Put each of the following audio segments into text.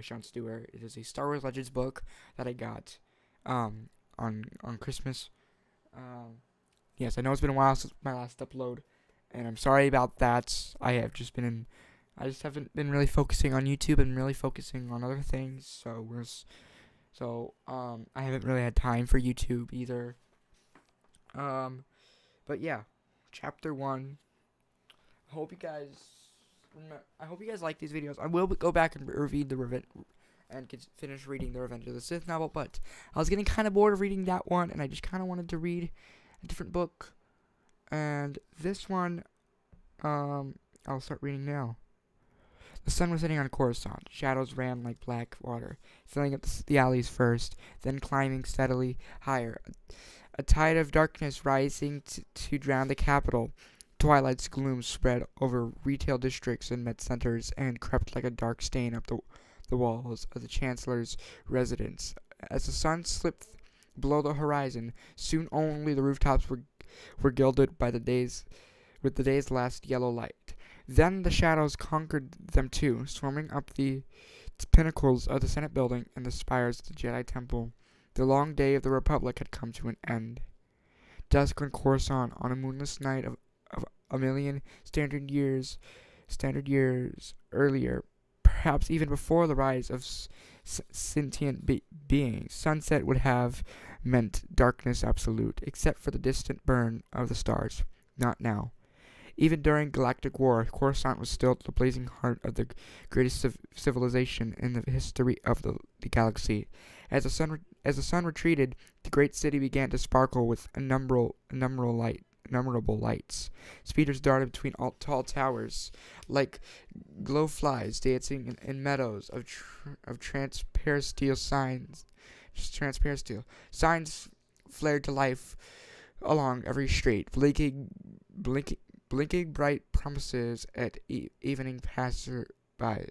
Sean Stewart. It is a Star Wars Legends book that I got on Christmas. Um, yes, I know it's been a while since my last upload, and I'm sorry about that. I just haven't been really focusing on YouTube and really focusing on other things. I haven't really had time for YouTube either. But yeah, chapter 1. I hope you guys like these videos. I will go back and read and finish reading the Revenge of the Sith novel, but I was getting kind of bored of reading that one, and I just kind of wanted to read a different book. And this one, I'll start reading now. The sun was setting on Coruscant. Shadows ran like black water, filling up the alleys first, then climbing steadily higher. A tide of darkness rising to drown the capital. Twilight's gloom spread over retail districts and med centers and crept like a dark stain up the walls of the Chancellor's residence. As the sun slipped below the horizon, soon only the rooftops were gilded by with the day's last yellow light. Then the shadows conquered them too, swarming up the pinnacles of the Senate building and the spires of the Jedi Temple. The long day of the Republic had come to an end. Dusk on Coruscant, on a moonless night of a million standard years earlier, perhaps even before the rise of sentient beings, sunset would have meant darkness absolute, except for the distant burn of the stars. Not now. Even during galactic war, Coruscant was still the blazing heart of the greatest civilization in the history of the galaxy. As the sun retreated, the great city began to sparkle with innumerable lights. Speeders darted between tall towers, like glow flies dancing in meadows of transparent steel signs. Signs flared to life along every street, blinking bright promises at evening passers-by.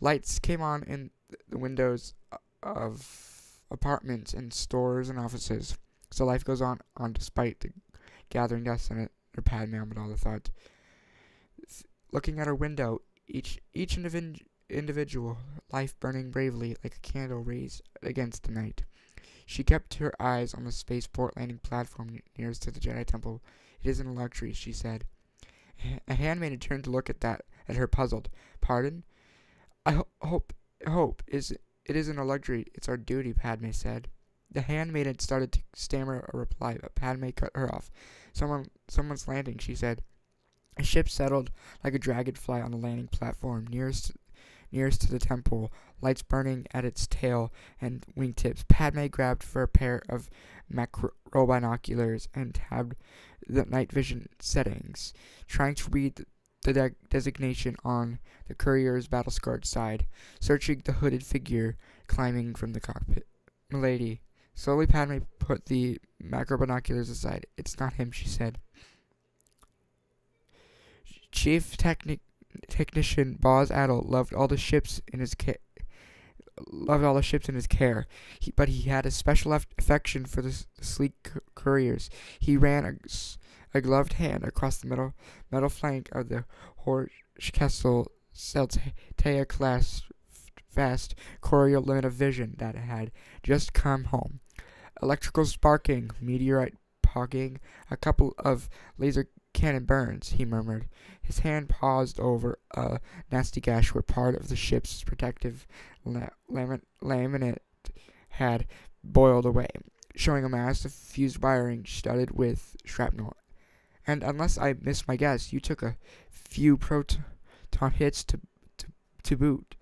Lights came on in the windows of apartments and stores and offices. So life goes on despite the gathering dusk in it, or Padme Amidala thought. Looking at her window, each individual life burning bravely like a candle raised against the night. She kept her eyes on the spaceport landing platform nearest to the Jedi Temple. It isn't a luxury, she said. A handmaid turned to look at her puzzled. Pardon? I hope it isn't a luxury. It's our duty, Padme said. The handmaid had started to stammer a reply, but Padme cut her off. Someone's landing, she said. A ship settled like a dragonfly on the landing platform nearest to the temple, lights burning at its tail and wingtips. Padme grabbed for a pair of macro binoculars and tabbed the night vision settings, trying to read the designation on the courier's battle-scarred side, searching the hooded figure climbing from the cockpit. Milady. Slowly, Padme put the macro binoculars aside. It's not him, she said. Chief Technician Boz Adel loved all the ships in his care. But he had a special affection for the sleek couriers. He ran a gloved hand across the metal flank of the Horschkessel Celtea class fast courier limit of vision that had just come home. Electrical sparking, meteorite pogging, a couple of laser cannon burns, he murmured. His hand paused over a nasty gash where part of the ship's protective laminate had boiled away, showing a mass of fused wiring studded with shrapnel. And unless I miss my guess, you took a few proton hits to boot.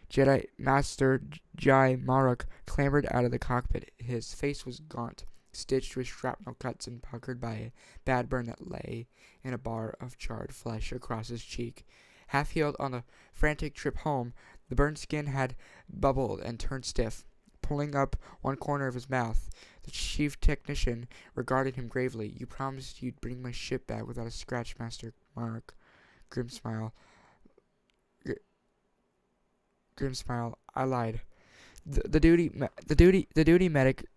Jedi Master Jai Maruk clambered out of the cockpit. His face was gaunt, stitched with shrapnel cuts and puckered by a bad burn that lay in a bar of charred flesh across his cheek. Half-healed on the frantic trip home, the burned skin had bubbled and turned stiff, pulling up one corner of his mouth. The chief technician regarded him gravely. You promised you'd bring my ship back without a scratch, Master Mark. Grim smile. I lied. The duty medic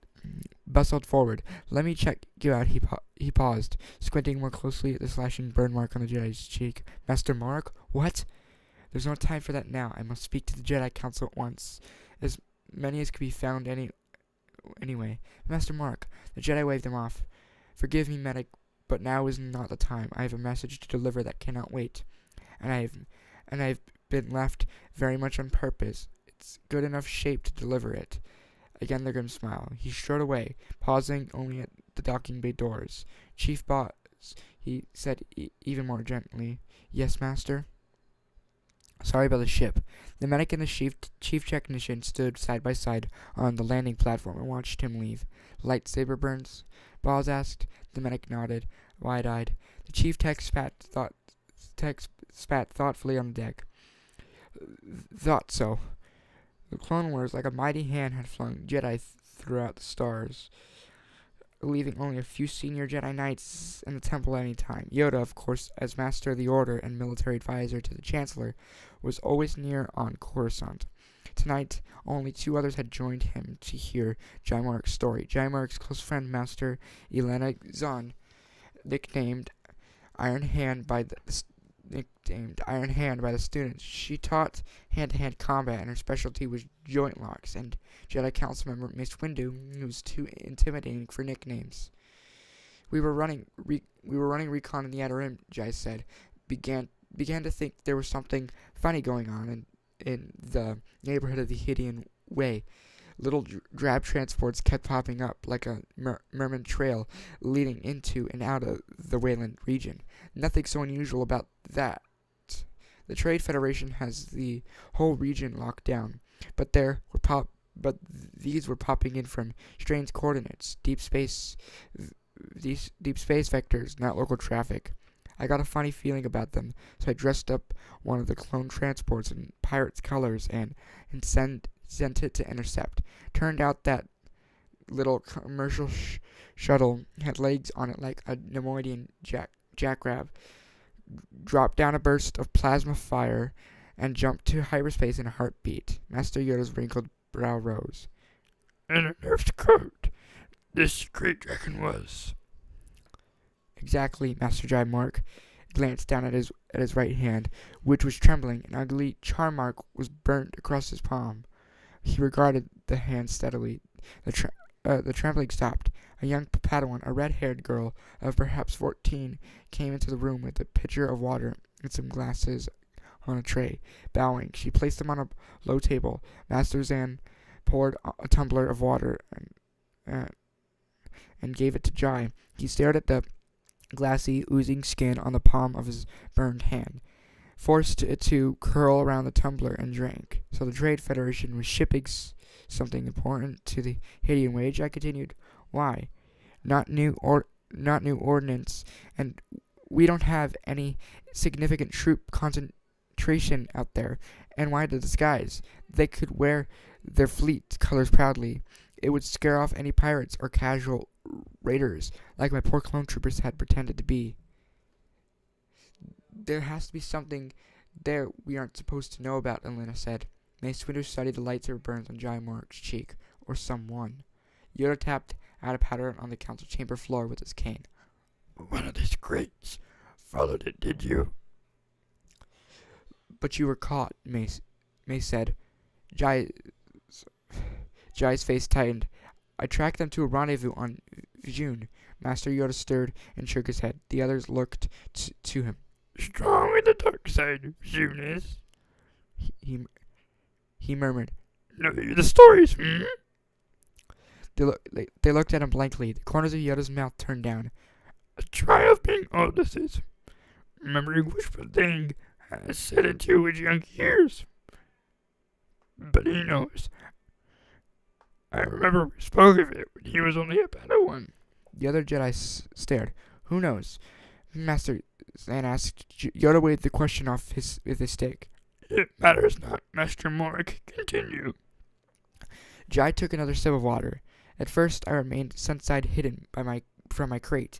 bustled forward. Let me check you out. He paused, squinting more closely at the slashing burn mark on the Jedi's cheek. Master Mark? What? There's no time for that now. I must speak to the Jedi Council at once. As many as can be found anyway. Master Mark, the Jedi waved him off. Forgive me, medic, but now is not the time. I have a message to deliver that cannot wait. And I've been left very much on purpose. It's good enough shape to deliver it. Again the grim smile. He strode away, pausing only at the docking bay doors. Chief Boss, he said even more gently. Yes, Master? Sorry about the ship. The medic and the chief technician stood side by side on the landing platform and watched him leave. Lightsaber burns? Boz asked. The medic nodded, wide-eyed. The chief tech spat thoughtfully on the deck. Thought so. The Clone Wars, like a mighty hand, had flung Jedi throughout the stars, leaving only a few senior Jedi Knights in the temple at any time. Yoda, of course, as Master of the Order and military advisor to the Chancellor, was always near on Coruscant. Tonight, only 2 others had joined him to hear Jaimark's story. Jaimark's close friend, Master Elena Zahn, nicknamed Iron Hand by the students. She taught hand-to-hand combat, and her specialty was joint locks, and Jedi Council member Mace Windu was too intimidating for nicknames. We were running recon in the Outer Rim, Jai said. Began to think there was something funny going on in the neighborhood of the Hydian Way. Little drab transports kept popping up like a Merman trail leading into and out of the Wayland region. Nothing so unusual about that. The Trade Federation has the whole region locked down, but these were popping in from strange coordinates, deep space vectors, not local traffic. I got a funny feeling about them, so I dressed up one of the clone transports in pirates' colors and sent it to intercept. Turned out that little commercial shuttle had legs on it like a Nemoidian jackrabbit, dropped down a burst of plasma fire, and jumped to hyperspace in a heartbeat. Master Yoda's wrinkled brow rose. And a nerfed coat, this great dragon was. Exactly, Master Jaimark glanced down at his right hand, which was trembling. An ugly char mark was burnt across his palm. He regarded the hand steadily. The trembling stopped. A young Padawan, a red-haired girl of perhaps 14, came into the room with a pitcher of water and some glasses on a tray. Bowing, she placed them on a low table. Master Zan poured a tumbler of water and gave it to Jai. He stared at the glassy, oozing skin on the palm of his burned hand, forced it to curl around the tumbler, and drank. So the Trade Federation was shipping something important to the Hydian Way, I continued. Why? Not new ordnance, and we don't have any significant troop concentration out there. And why the disguise? They could wear their fleet colors proudly. It would scare off any pirates or casual raiders, like my poor clone troopers had pretended to be. There has to be something there we aren't supposed to know about, Elena said. Mace Windu studied the lightsaber burns on Jaimark's cheek. Or someone. Yoda tapped out a pattern on the council chamber floor with his cane. One of these greats followed it, did you? But you were caught, Mace said. Jai's face tightened. I tracked them to a rendezvous on June. Master Yoda stirred and shook his head. The others looked to him. Strong in the dark side, June is. He murmured. Know the stories, hmm? They looked at him blankly. The corners of Yoda's mouth turned down. A triumph being all this is. Remembering wishful thing has set into his young years. But he knows. I remember we spoke of it when he was only a Padawan. The other Jedi stared. Who knows? Master Zan asked. Yoda waved the question off with his stick. It matters not, Master Morg. Continue. Jai took another sip of water. At first, I remained sunside hidden from my crate,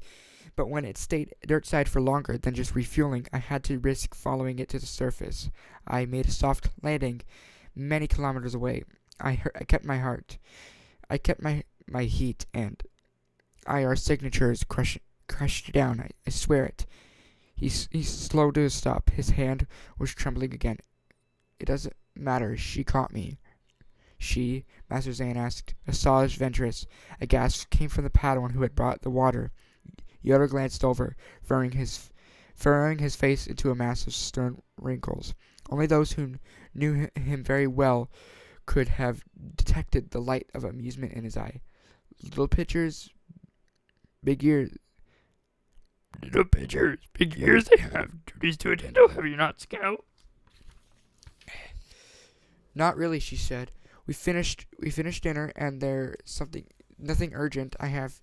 but when it stayed dirtside for longer than just refueling, I had to risk following it to the surface. I made a soft landing many kilometers away. I kept my heart. I kept my heat, and our signatures crushed down. I swear it. He slowed to a stop. His hand was trembling again. It doesn't matter. She caught me. She? Master Zane asked. Asajj Ventress. A gasp came from the Padawan who had brought the water. Yoda glanced over, furrowing his face into a mass of stern wrinkles. Only those who knew him very well could have detected the light of amusement in his eye. Little pitchers, big ears. Little pitchers, big ears they have. Duties to attend to, have you not, Scout? Not really, she said. We finished dinner, and there's nothing urgent I have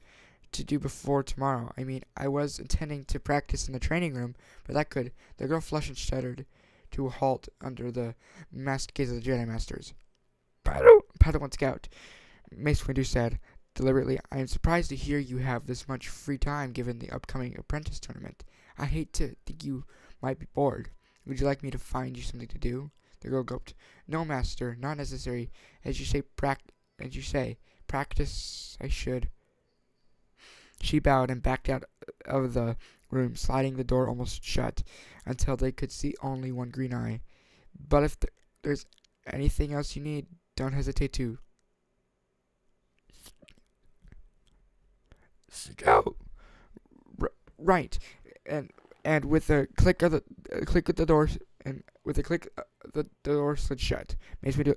to do before tomorrow. I mean, I was intending to practice in the training room, but that could. The girl flushed and shuddered to a halt under the masked gaze of the Jedi Masters. Padawan Scout, Mace Windu said deliberately, I am surprised to hear you have this much free time given the upcoming apprentice tournament. I hate to think you might be bored. Would you like me to find you something to do? The girl gulped. No, master, not necessary. As you say, practice I should. She bowed and backed out of the room, sliding the door almost shut, until they could see only one green eye. But if there's anything else you need, don't hesitate to. Scout. Right, and with a click of the door, the door slid shut. Mace Windu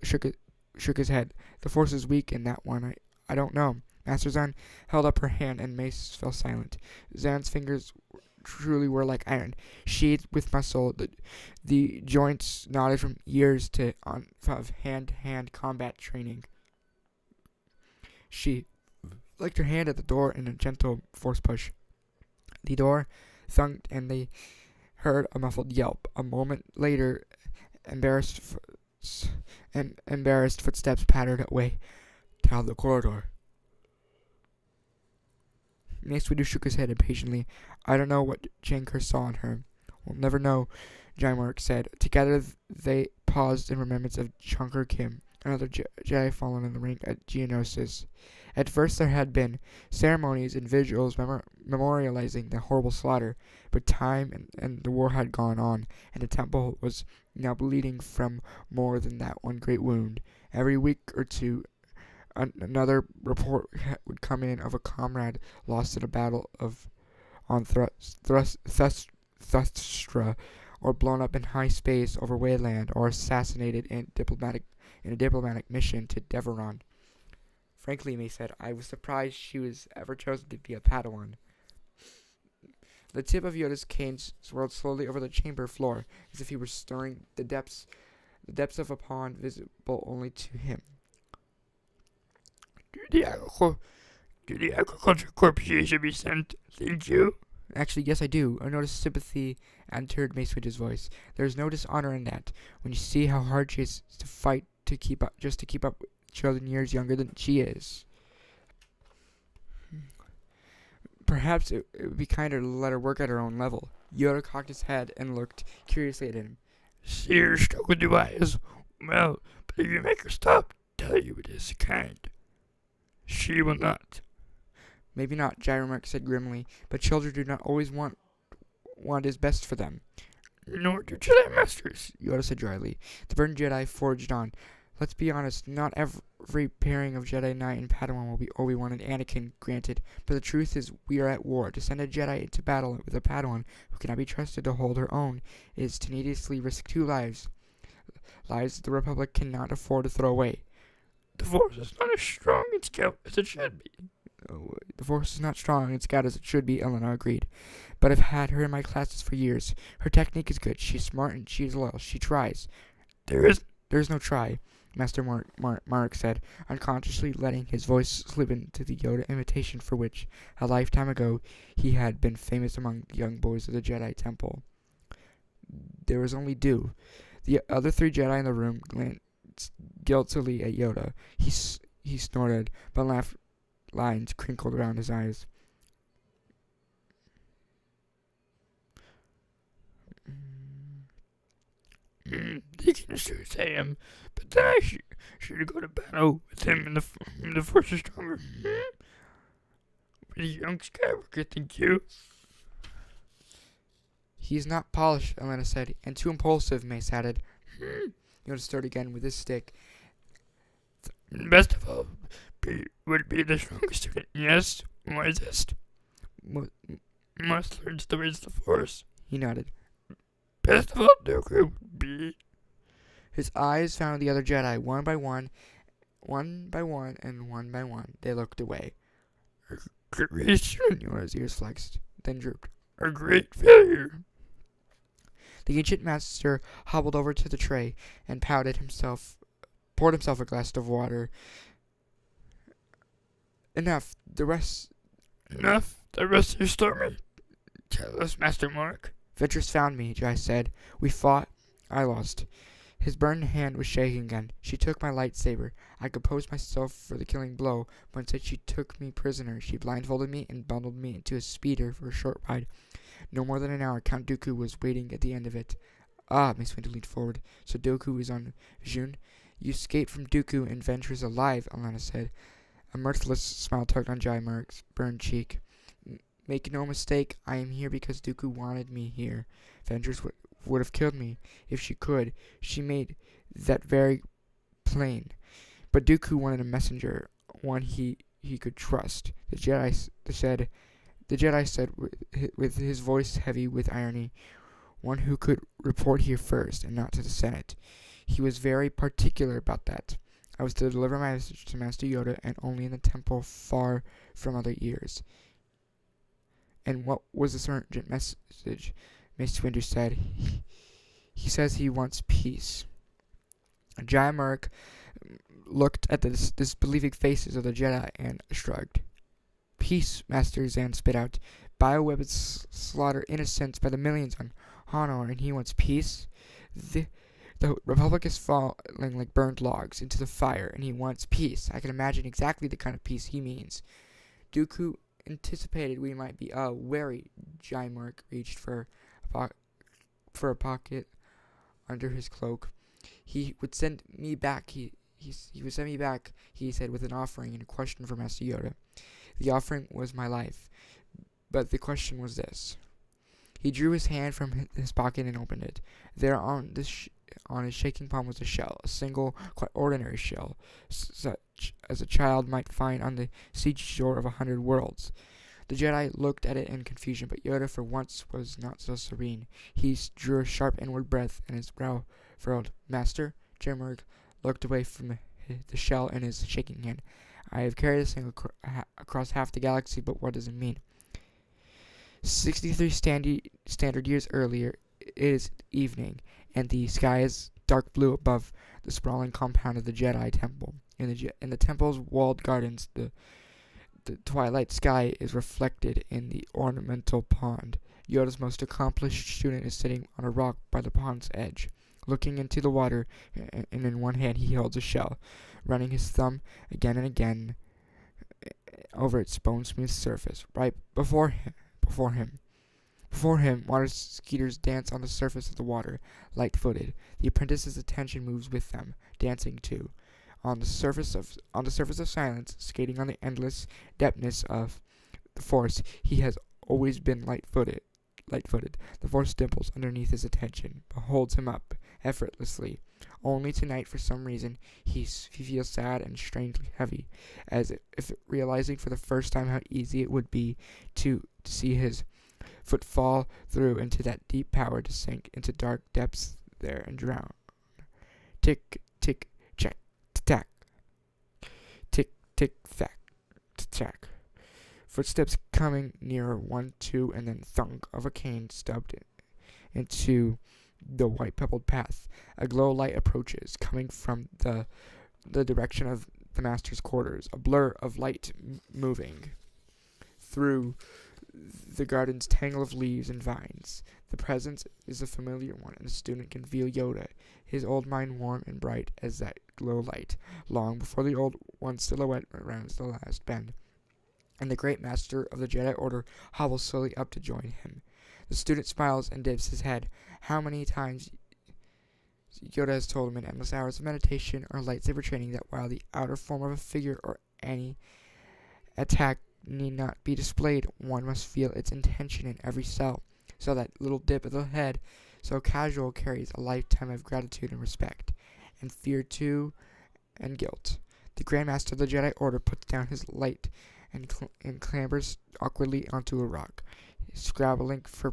shook his head. The force is weak in that one. I don't know. Master Zan held up her hand, and Mace fell silent. Zan's fingers truly were like iron, sheathed with muscle. The joints knotted from years of hand-to-hand combat training. She flicked her hand at the door in a gentle force push. The door thunked, and they heard a muffled yelp. A moment later, embarrassed footsteps pattered away down the corridor. Mace Windu shook his head impatiently. I don't know what Jankar saw in her. We'll never know, Jaimark said. Together they paused in remembrance of Shankar Kim, another Jedi fallen in the ring at Geonosis. At first there had been ceremonies and vigils memorializing the horrible slaughter, but time and the war had gone on, and the temple was now bleeding from more than that one great wound. Every week or two another report would come in of a comrade lost in a battle on Thustra, or blown up in high space over Wayland, or assassinated in a diplomatic mission to Deveron. Frankly, May said, I was surprised she was ever chosen to be a Padawan. The tip of Yoda's cane swirled slowly over the chamber floor, as if he were stirring the depths of a pond visible only to him. Do the Agriculture Corps should be sent? Thank you. Actually, yes, I do. I noticed sympathy entered Mace Windu's voice. There's no dishonor in that. When you see how hard she is to fight to keep up with children years younger than she is. Perhaps it would be kinder to let her work at her own level. Yoda cocked his head and looked curiously at him. See her struck with two eyes. Well, but if you make her stop, tell you it is kind. She will not. Maybe not, Jaimark said grimly, but children do not always want what is best for them. Nor do Jedi Masters, Yoda said dryly. The verdant Jedi forged on. Let's be honest, not every pairing of Jedi Knight and Padawan will be Obi-Wan and Anakin, granted, but the truth is we are at war. To send a Jedi into battle with a Padawan who cannot be trusted to hold her own is to needlessly risk 2 lives. Lives the Republic cannot afford to throw away. The Force is not as strong in Scout as it should be. The Force is not strong in Scout as it should be, Elena agreed. But I've had her in my classes for years. Her technique is good. She's smart and she's loyal. She tries. There's no try, Master Mark said, unconsciously letting his voice slip into the Yoda imitation for which, a lifetime ago, he had been famous among the young boys of the Jedi Temple. There was only dew. The other 3 Jedi in the room glanced guiltily at Yoda. He snorted, but laugh lines crinkled around his eyes. They can say him, but then I should go to battle with him in the Force is stronger. With a young Skywalker, thank you. He's not polished, Elena said, and too impulsive, Mace added. Yoda stirred again with his stick. Best of all, would be the strongest student. Yes, wisest. Mo- Must learn to raise the force. he nodded. Best of all, Dooku would be. His eyes found the other Jedi, one by one, and one by one. They looked away. Great student. Yoda's ears flexed, then drooped. A great failure. The ancient master hobbled over to the tray and poured himself a glass of water. Enough. Enough. The rest of your story. Tell us, Master Mark. Ventress found me, Jai said. We fought. I lost. His burned hand was shaking again. She took my lightsaber. I composed myself for the killing blow, but instead she took me prisoner. She blindfolded me and bundled me into a speeder for a short ride. No more than an hour, Count Dooku was waiting at the end of it. Ah, Mace Windu leaned forward. So Dooku is on June? You escaped from Dooku and Ventress alive, Alana said. A mirthless smile tugged on Jai Mark's burned cheek. Make no mistake, I am here because Dooku wanted me here. Ventress would have killed me if she could. She made that very plain. But Dooku wanted a messenger, one he could trust. The Jedi said with his voice heavy with irony, one who could report here first and not to the Senate. He was very particular about that. I was to deliver my message to Master Yoda and only in the temple far from other ears. And what was this urgent message? Mace Windu said. He says he wants peace. Jai Mark looked at the disbelieving faces of the Jedi and shrugged. Peace, Master Zan spit out. Bioweapons slaughter innocents by the millions on Honor, and he wants peace? The Republic is falling like burned logs into the fire, and he wants peace. I can imagine exactly the kind of peace he means. Dooku anticipated we might be wary. Jai Mark reached for a pocket under his cloak. He would send me back. He would send me back, he said, with an offering and a question for Master Yoda. The offering was my life, but the question was this. He drew his hand from his pocket and opened it. There on his shaking palm was a shell, a single, quite ordinary shell, such as a child might find on the seashore of 100 worlds. The Jedi looked at it in confusion, but Yoda for once was not so serene. He drew a sharp inward breath, and his brow furrowed. Master? Jemmerg looked away from the shell in his shaking hand. I have carried this thing across half the galaxy, but what does it mean? 63 standard years earlier, it is evening, and the sky is dark blue above the sprawling compound of the Jedi Temple. In the temple's walled gardens, the twilight sky is reflected in the ornamental pond. Yoda's most accomplished student is sitting on a rock by the pond's edge, looking into the water, and in one hand he holds a shell, running his thumb again and again over its bone-smooth surface. Right before him, water skeeters dance on the surface of the water, light-footed. The apprentice's attention moves with them, dancing too. On the surface of silence, skating on the endless depthness of the Force, he has always been light-footed. The Force dimples underneath his attention, but holds him up effortlessly. Only tonight, for some reason, he feels sad and strangely heavy, as if realizing for the first time how easy it would be to see his foot fall through into that deep power, to sink into dark depths there and drown. Tick, tick, check, tack. Tick, tick, thack, tack. Footsteps coming nearer, 1, 2, and then thunk of a cane stubbed into the white pebbled path. A glow light approaches, coming from the direction of the master's quarters. A blur of light moving through the garden's tangle of leaves and vines. The presence is a familiar one, and the student can feel Yoda, his old mind warm and bright as that glow light, long before the old one's silhouette rounds the last bend. And the great master of the Jedi Order hobbles slowly up to join him. The student smiles and dips his head. How many times Yoda has told him in endless hours of meditation or lightsaber training that while the outer form of a figure or any attack need not be displayed, one must feel its intention in every cell. So that little dip of the head, so casual, carries a lifetime of gratitude and respect. and fear too, and guilt. The Grand Master of the Jedi Order puts down his light and clambers awkwardly onto a rock, scrabbling for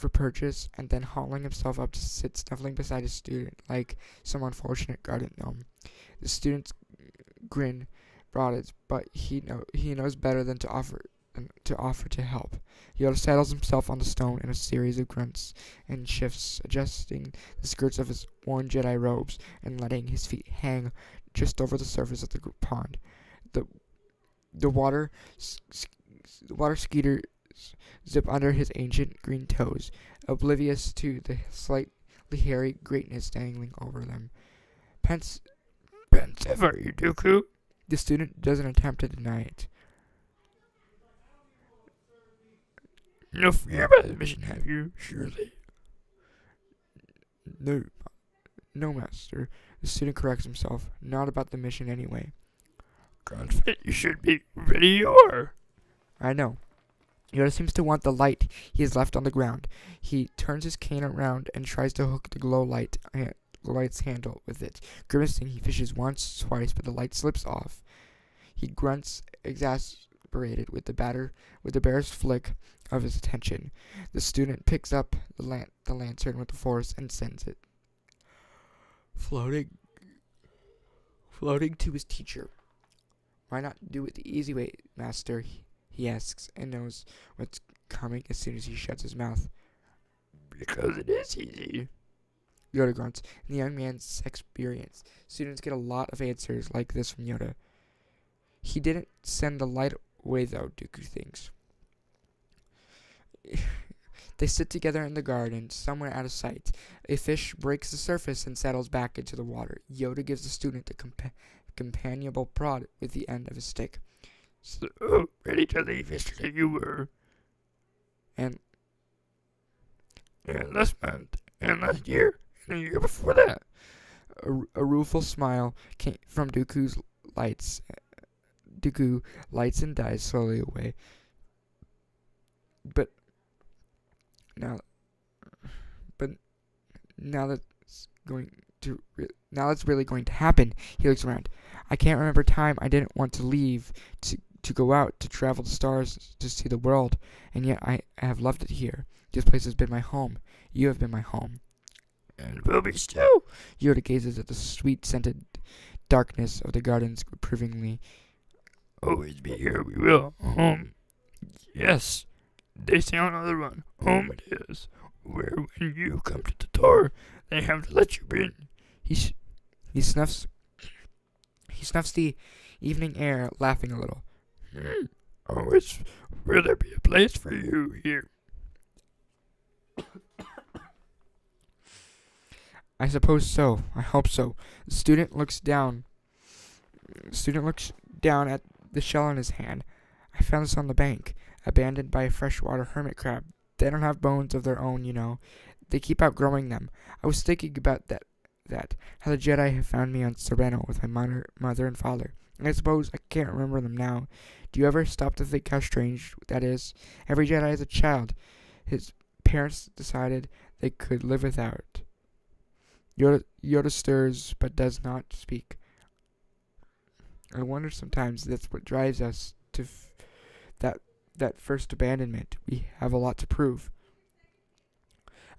purchase, and then hauling himself up to sit snuffling beside his student like some unfortunate garden gnome. The student's grin broadens, but he knows better than to offer to help. Yoda settles himself on the stone in a series of grunts and shifts, adjusting the skirts of his worn Jedi robes and letting his feet hang just over the surface of the pond. The water skeeters zip under his ancient green toes, oblivious to the slightly hairy greatness dangling over them. Pensive are you, Dooku? The student doesn't attempt to deny it. No fear about the mission, have you? Surely. No, Master. The student corrects himself. Not about the mission anyway. Confident you should be. Ready you are. I know. Yoda seems to want the light he has left on the ground. He turns his cane around and tries to hook the light's handle with it. Grimacing, he fishes once, twice, but the light slips off. He grunts, exasperated with the barest flick of his attention. The student picks up the lantern with the force and sends it floating to his teacher. Why not do it the easy way, Master? He asks, and knows what's coming as soon as he shuts his mouth. Because it is easy. Yoda grunts. In the young man's experience, students get a lot of answers like this from Yoda. He didn't send the light away, though, Dooku thinks. They sit together in the garden, somewhere out of sight. A fish breaks the surface and settles back into the water. Yoda gives the student a companionable prod with the end of his stick. So ready to leave yesterday you were. And last month, and last year, and the year before that. A rueful smile came from Dooku lights and dies slowly away. But now that's really going to happen. He looks around. I can't remember time I didn't want to leave to go out, to travel the stars, to see the world, and yet I have loved it here. This place has been my home. You have been my home. And will be still. Yoda gazes at the sweet-scented darkness of the gardens reprovingly. Always be here, we will. Home. Yes. They say on the run. Home it is. Where when you come to the door, they have to let you in. He snuffs the evening air, laughing a little. Always will there be a place for you here. I suppose so. I hope so. The student looks down at the shell in his hand. I found this on the bank, abandoned by a freshwater hermit crab. They don't have bones of their own, you know. They keep outgrowing them. I was thinking about that how the Jedi have found me on Sereno with my mother and father. And I suppose I can't remember them now. Do you ever stop to think how strange that is? Every Jedi is a child. His parents decided they could live without. Yoda stirs, but does not speak. I wonder sometimes that's what drives us to that first abandonment. We have a lot to prove.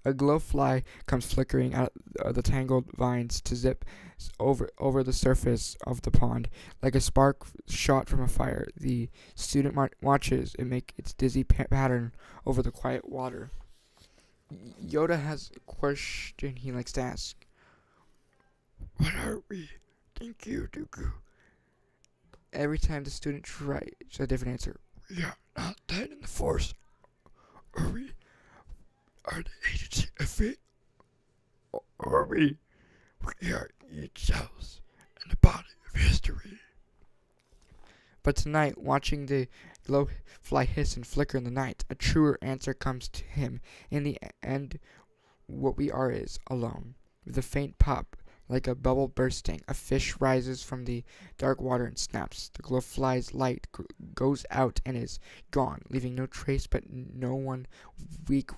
A glowfly comes flickering out of the tangled vines to zip over the surface of the pond. Like a spark shot from a fire, the student watches it make its dizzy pattern over the quiet water. Yoda has a question he likes to ask. What are we? Thank you, Dooku. Every time the student tries a different answer. We are not dead in the Force. Are we? Are the agency of fate? Or are we? We are each cells in the body of history. But tonight, watching the glowfly hiss and flicker in the night, a truer answer comes to him. In the end, what we are is alone. With a faint pop, like a bubble bursting. A fish rises from the dark water and snaps. The glow flies light, goes out and is gone, leaving no trace one weak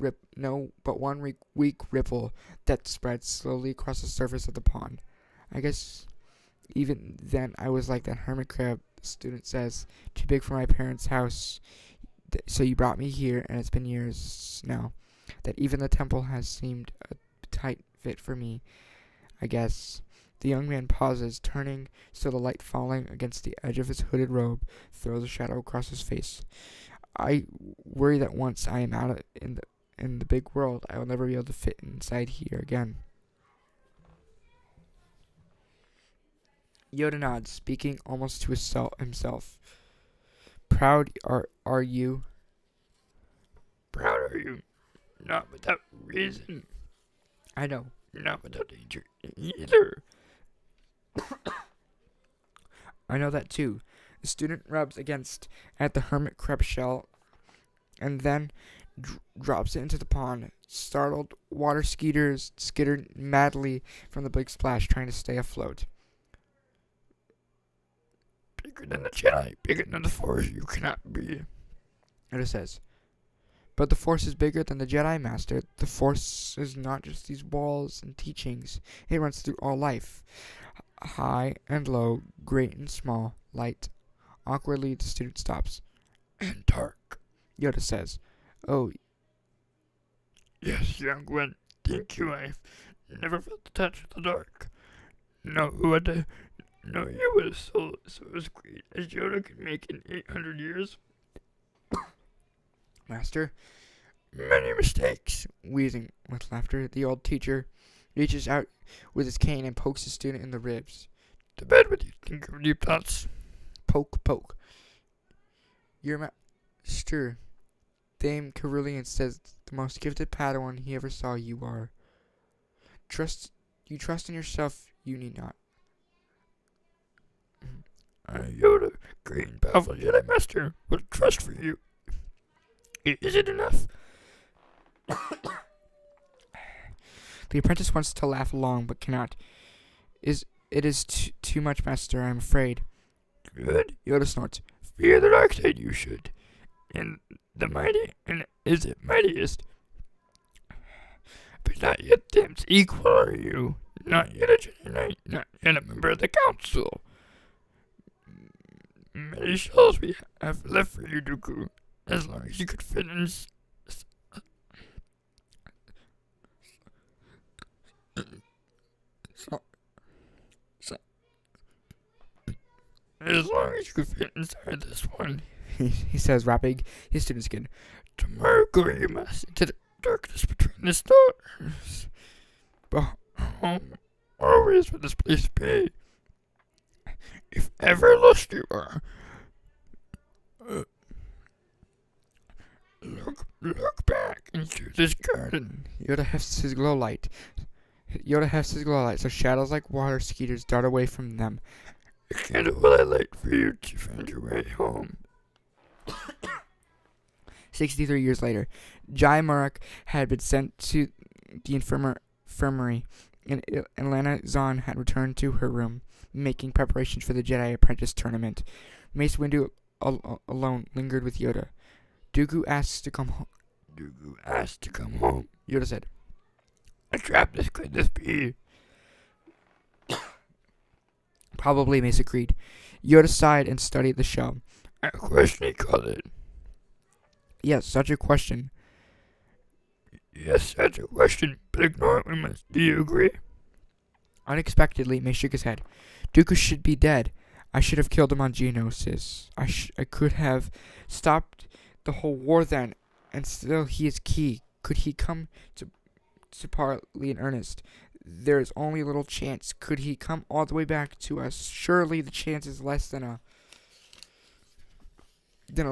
ripple that spreads slowly across the surface of the pond. I guess even then I was like that hermit crab, the student says, too big for my parents' house. So you brought me here, and it's been years now that even the temple has seemed a tight fit for me, I guess. The young man pauses, turning so the light falling against the edge of his hooded robe throws a shadow across his face. I worry that once I am out in the big world, I will never be able to fit inside here again. Yoda nods, speaking almost to himself. Proud are you? Proud are you? Not without reason. I know. Not without danger either. I know that too. The student rubs at the hermit crab shell and then drops it into the pond. Startled water skeeters skitter madly from the big splash, trying to stay afloat. Bigger than the Jedi, bigger than the Force, you cannot be. Yoda says. But the Force is bigger than the Jedi Master. The Force is not just these walls and teachings. It runs through all life. High and low, great and small, light. Awkwardly, the student stops. And dark. Yoda says, "Oh, yes, young one. Thank you. I've never felt the touch of the dark. No you with a soul so as great as Yoda can make in 800 years. Master." Many mistakes. Wheezing with laughter, the old teacher reaches out with his cane and pokes the student in the ribs. To bed with you. Think of deep thoughts. Poke, poke. Your master, Dame Carillion says the most gifted Padawan he ever saw you are. Trust in yourself, you need not. Yoda, great and powerful Jedi Master, will trust for you. Is it enough? The apprentice wants to laugh along, but cannot. It is too much, Master, I am afraid. Good. Yoda snorts. Fear the dark side, you should. And is it mightiest? But not yet Dame's equal, are you? Not yet a Jedi Knight, not yet a member of the Council. Many shells we have left for you, Dooku, as long as you could fit in. As long as you could fit inside this one, he says, wrapping his student's skin. Tomorrow go you must into the darkness between the stars. But home always will this place be. If ever lost you are, look back into this garden. Yoda hefts his glow light. So shadows like water skeeters dart away from them. A candle will I light for you to find your way home. 63 years later, Jai Murak had been sent to the infirmary, and Lana Zahn had returned to her room, making preparations for the Jedi Apprentice tournament. Mace Windu alone lingered with Yoda. Dooku asks to come home. Yoda said, A trap this could this be? Probably, Mace agreed. Yoda sighed and studied the shell. A question, he called it. Yes, such a question. Yes, such a question, but ignore it we must. Do you agree? Unexpectedly, Mace shook his head. Dooku should be dead. I should have killed him on Geonosis. I could have stopped the whole war then, and still he is key. Could he come to partly in earnest? There is only a little chance. Could he come all the way back to us? Surely the chance is less than a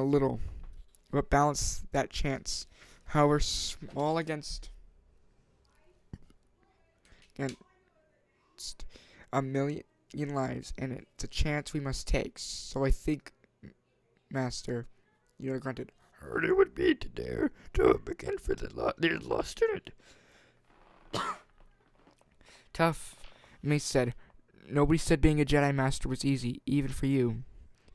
little. But balance that chance, however small, against a million lives, and it's a chance we must take. So I think, Master, Yoda grunted. Hard it would be to dare to begin for the lost student. Tough, Mace said, "Nobody said being a Jedi Master was easy, even for you."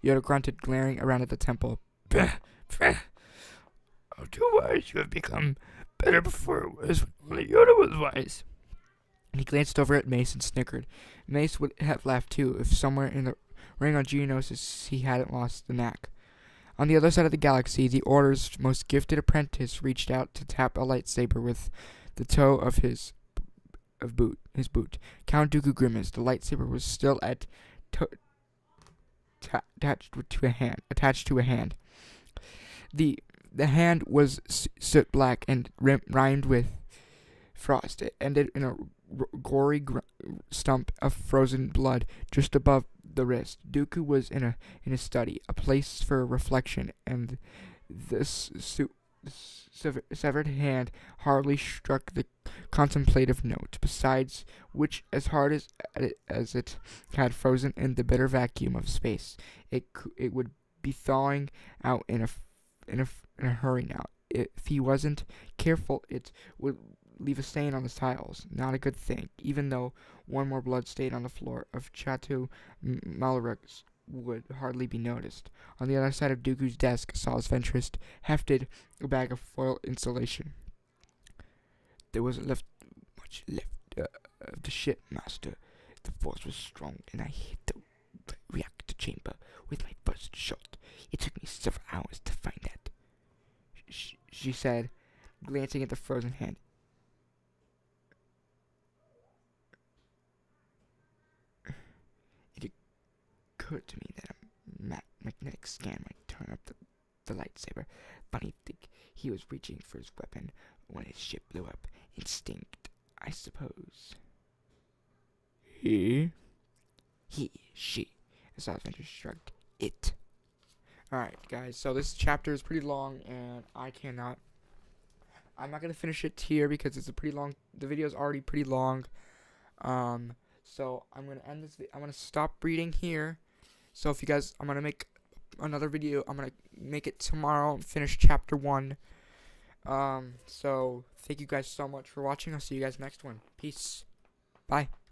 Yoda grunted, glaring around at the temple. Pah, pah. How too wise you have become. Better before it was when only Yoda was wise. He glanced over at Mace and snickered. Mace would have laughed too if somewhere in the ring on Geonosis he hadn't lost the knack. On the other side of the galaxy, the Order's most gifted apprentice reached out to tap a lightsaber with the toe of his boot. Count Dooku grimaced. The lightsaber was still attached to a hand. The hand was soot black and rimed with frost. It ended in a gory stump of frozen blood just above the wrist. Dooku was in a study, a place for reflection, and this severed hand hardly struck the contemplative note. Besides which, as hard as it had frozen in the bitter vacuum of space, it would be thawing out in a hurry now. If he wasn't careful, it would leave a stain on the tiles. Not a good thing, even though one more blood stain on the floor of Chateau Malrux would hardly be noticed. On the other side of Dooku's desk, Saul's Ventress hefted a bag of foil insulation. There wasn't much left of the ship, Master. The force was strong, and I hit the reactor chamber with my first shot. It took me several hours to find that, she said, glancing at the frozen hand. It occurred to me that a magnetic scan might turn up the lightsaber. Funny think he was reaching for his weapon when his ship blew up. Instinct, I suppose. He? She. The South Venture shrugged. It. Alright, guys, so this chapter is pretty long, and I'm not going to finish it here because it's a pretty long, the video is already pretty long. So I'm going to end this, I'm going to stop reading here. So if you guys, I'm going to make another video, I'm going to make it tomorrow and finish chapter 1. So thank you guys so much for watching. I'll see you guys next one. Peace. Bye.